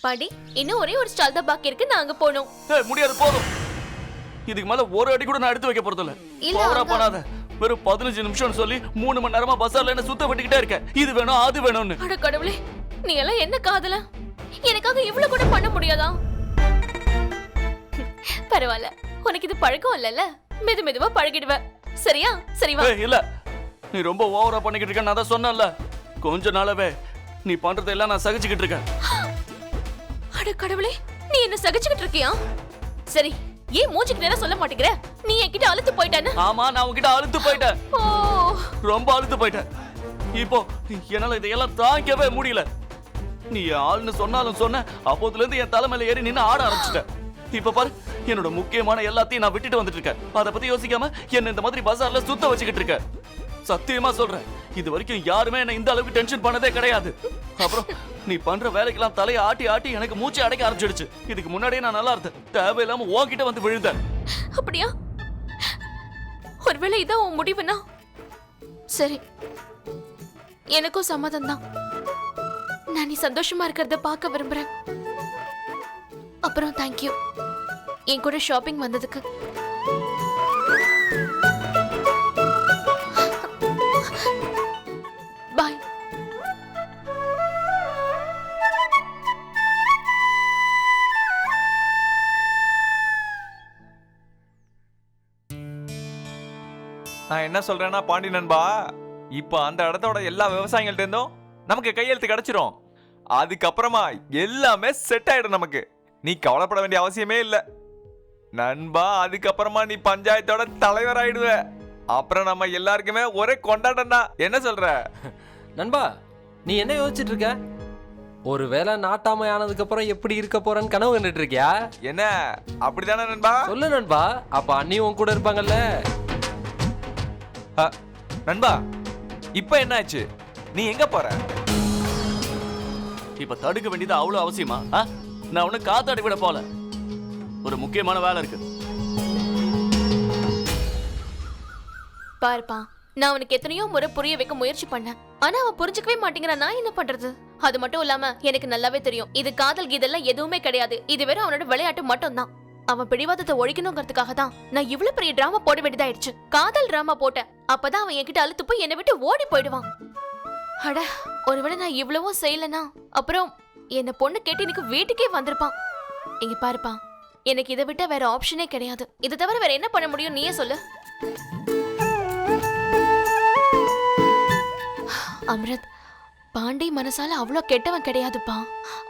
பாடி இன்னும் ஒரே ஒரு ஸ்டால் தான் பாக்கி இருக்கு, நாங்க போனோம். முடியாது, போதும். இதுக்கு மேல ஒரு அடி கூட நான் எடுத்து வைக்க போறது இல்ல. ஓவரா பண்ணாத. வெறும் 15 நிமிஷம் சொல்லி 3 மணி நேரமா பஸ்ஸார்ல என்ன சுத்த விட்டுக்கிட்டே இருக்க. இது வேணும் அது வேணும்னு. அட கடவுளே, நீ எல்லாம் என்ன காதல? எனக்காக இவ்வளவு கூட பண்ண முடியாதா? பரவாயில்ல, உனக்கு இது பழக்கம் இல்லல்ல, மெது மெதுவா பழகிடுவ. சரியா? சரி வா. இல்ல, நீ ரொம்ப ஓவரா பண்ணிக்கிட்டு இருக்க. நான் தான் சொன்னேன்ல, கொஞ்ச நாளாவே நீ பண்றதெல்லாம் நான் சகிச்சுக்கிட்டு இருக்கேன். அட கடவுளே, நீ என்ன சகிச்சுக்கிட்டு இருக்கியா? சரி, ஏன் மூஞ்சிக்கு நேரா சொல்ல மாட்டேங்கிற? நீ என்கிட்ட அழுத்து போயிட்டானே. ஆமா, நான் உன்கிட்ட அழுத்து போயிட்டேன். ரொம்ப அழுத்து போயிட்டேன். இப்போ என்னால இதையெல்லாம் தாங்கவே முடியல. நீ ஆள்னு சொன்னாலும் சொன்ன, அப்போதுல இருந்து என் தலைமையில ஏறி நின்னு ஆட ஆரம்பிச்சிட்ட. இப்ப பாரு, என்னோட முக்கியமான எல்லாத்தையும் நான் விட்டுட்டு வந்துட்டு இருக்கேன். அதை பத்தி யோசிக்காம என்ன இந்த மாதிரி பஜார்ல சுத்த வச்சுக்கிட்டு இருக்க. சத்தியமா சொல்றேன், இது வரைக்கும் யாருமே என்ன இந்த அளவுக்கு டென்ஷன் பண்ணதே கிடையாது. அப்புறம் நீ பண்ற வேலைக்கெல்லாம் தலையை ஆட்டி ஆட்டி எனக்கு மூச்சு அடைக்க ஆரம்பிச்சிடுச்சு. இதுக்கு முன்னாடியே நான் நல்லா இருந்தேன், தேவையில்லாம உன்கிட்ட வந்து விழுந்தேன். அப்படியா? ஒருவேளை இதான் உன் முடிவுனா சரி, எனக்கும் சம்மதம் தான். நான் நீ சந்தோஷமா இருக்கிறத பார்க்க விரும்புறேன். அப்புறம் தேங்க்யூ என் கூட ஷாப்பிங் வந்ததுக்கு. பாய். நான் என்ன சொல்றேன்னா பாண்டி நண்பா, இப்ப அந்த இடத்தோட எல்லா விவசாயிகள்ட்ட இருந்தும் நமக்கு கையெழுத்து கிடைச்சிரும். அதுக்கப்புறமா எல்லாமே செட் ஆயிடும் நமக்கு. நீ கவலைப்பட வேண்டிய அவசியமே இல்ல நண்பா. அதுக்கப்புறமா நீ பஞ்சாயத்தோட தலைவர் ஆயிடுவ. அப்புறம் நம்ம எல்லாருக்குமே ஒரே கொண்டாட்டம் தான். என்ன சொல்ற நண்பா? நீ என்ன யோசிச்சுட்டு இருக்க? ஒருவேளை நாட்டாமை ஆனதுக்கு அப்புறம் எப்படி இருக்க போறேன்னு கனவு கண்டுட்டு இருக்கியா? என்ன அப்படிதானே நண்பா? சொல்லு நண்பா, அப்ப அண்ணி உன் கூட இருப்பாங்கல்ல. நண்பா, இப்ப என்னாச்சு? நீ எங்க போற? இப்ப தடுக்க வேண்டியது அவ்வளவு அவசியமா? நான் உன்னை காத்தாடி விட போல, ஒரு முக்கியமான வேலை இருக்கு. பாருப்பா, நான் உனக்கு எத்தனையோ முறை புரிய வைக்க முயற்சி பண்ணேன், ஆனா அவன் புரிஞ்சுக்கவே மாட்டேங்கிறான். நான் என்ன பண்றது? அது மட்டும் இல்லாம எனக்கு நல்லாவே தெரியும், இது காதல் கீதெல்லாம் எதுவுமே கிடையாது. இது வேற அவனோட விளையாட்டு மட்டும் தான். அவன் பிடிவாதத்தை ஒழிக்கணுங்கிறதுக்காக தான் நான் இவ்வளவு பெரிய டிராமா போட வேண்டியதாயிடுச்சு. காதல் டிராமா போட்டேன், அப்பதான் அவன் என்கிட்ட அழுத்து போய் என்னை விட்டு ஓடி போயிடுவான். அட, ஒருவேளை நான் இவ்வளவும் செய்யலனா அப்புறம் என்ன பொண்ணு கேட்டு எனக்கு வீட்டுக்கே வந்திருப்பான். இங்க பாருப்பா, எனக்கு இதை விட்டா வேற ஆப்ஷனே கிடையாது. இதை தவிர வேற என்ன பண்ண முடியும், நீயே சொல்லு. அம்ரித், பாண்டி மனசால அவ்வளோ கெட்டவன் கிடையாதுப்பா.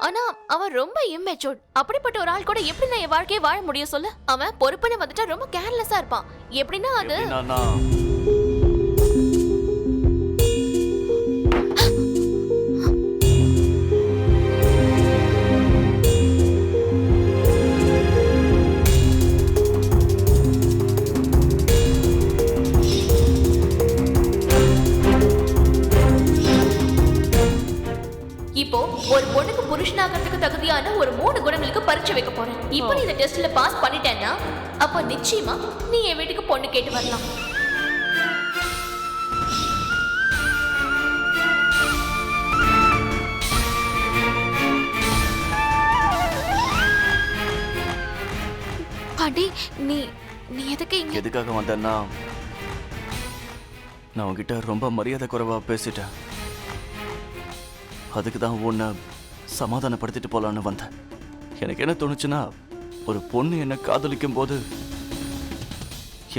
ஆனா அவன் ரொம்ப இம்மெச்சூர்ட். அப்படிப்பட்ட ஒரு ஆள் கூட எப்படி நான் என் வாழ்க்கையை வாழ முடியும் சொல்லு? அவன் பொறுப்புன்னு வந்துட்டா ரொம்ப கேர்லெஸ்ஸா இருப்பான். எப்படின்னா அது இப்போ ஒரு பொண்ணுக்கு புருஷனாகிறதுக்கு தகுதியான ஒரு 3 குணங்களுக்கு பரீட்சை வைக்க போறேன். இப்போ நீ இந்த டெஸ்ட்ல பாஸ் பண்ணிட்டேன்னா அப்ப நிச்சயமா நீ என் வீட்டுக்கு பொண்ணு கேட்டு வரலாம். பாண்டி, நீ நீ எதுக்காக வந்தேன்னா, நான் உன்கிட்ட ரொம்ப மரியாதை குறைவா பேசிட்டேன். அதுக்கு தான் உன்னை சமாதானப்படுத்திட்டு போலான்னு வந்தேன். எனக்கு என்ன தோணுச்சுன்னா, ஒரு பொண்ணு என்ன காதலிக்கும் போது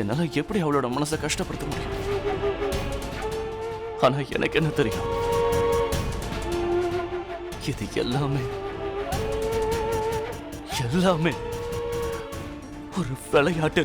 என்னால எப்படி அவளோட மனசை கஷ்டப்படுத்த முடியும்? ஆனா எனக்கு என்ன தெரியும், இது எல்லாமே ஒரு விளையாட்டு.